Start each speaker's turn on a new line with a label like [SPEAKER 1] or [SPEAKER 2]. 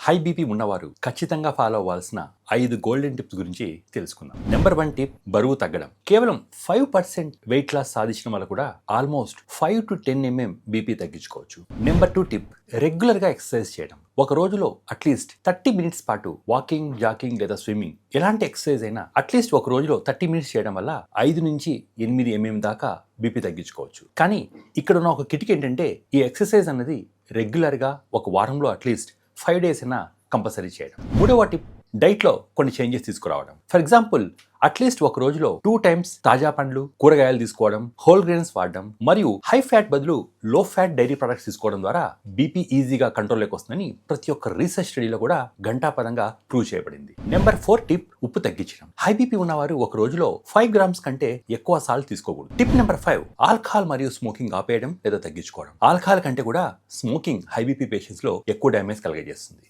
[SPEAKER 1] High BP ఉన్నవారు ఖచ్చితంగా follow అవ్వాల్సిన 5 గోల్డెన్ టిప్స్ గురించి తెలుసుకుందాం. నెంబర్ 1 టిప్, బరువు తగ్గడం. కేవలం 5% వెయిట్ లాస్ సాధించడం వల్ల కూడా ఆల్మోస్ట్ 5 to 10 mm బీపీ తగ్గించుకోవచ్చు. నెంబర్ 2 టిప్, రెగ్యులర్ గా ఎక్సర్సైజ్ చేయడం. ఒక రోజులో అట్లీస్ట్ 30 minutes పాటు వాకింగ్, జాకింగ్ లేదా స్విమ్మింగ్ ఎలాంటి ఎక్సర్సైజ్ అయినా అట్లీస్ట్ ఒక రోజులో 30 minutes చేయడం వల్ల 5 నుంచి 8 mm దాకా బీపీ తగ్గించుకోవచ్చు. కానీ ఇక్కడ ఉన్న ఒక కిటిక్ ఏంటంటే, ఈ ఎక్సర్సైజ్ అన్నది రెగ్యులర్గా ఒక వారంలో అట్లీస్ట్ 5 days అయినా కంపల్సరీ చేయడం. మూడవ టిప్, డైట్లో కొన్ని చేంజెస్ తీసుకురావడం. ఫర్ ఎగ్జాంపుల్, అట్లీస్ట్ ఒక రోజులో 2 times తాజా పండ్లు, కూరగాయలు తీసుకోవడం, హోల్ గ్రెయిన్స్ వాడడం మరియు హై ఫ్యాట్ బదులు లో ఫ్యాట్ డైరీ ప్రొడక్ట్స్ తీసుకోవడం ద్వారా బీపీ ఈజీగా కంట్రోల్లోకి వస్తుందని ప్రతి ఒక్క రీసెర్చ్ స్టడీలో కూడా ఘంటాపరంగా ప్రూవ్ చేయబడింది. నెంబర్ 4 టిప్, ఉప్పు తగ్గించడం. హై బీపీ ఉన్నవారు ఒక రోజులో 5 grams కంటే ఎక్కువ సాల్ట్ తీసుకోకూడదు. టిప్ నెంబర్ 5, ఆల్కహాల్ మరియు స్మోకింగ్ ఆపేయడం లేదా తగ్గించుకోవడం. ఆల్కహాల్ కంటే కూడా స్మోకింగ్ హై బీపీ పేషెంట్స్ లో ఎక్కువ డ్యామేజ్ కలిగజేస్తుంది.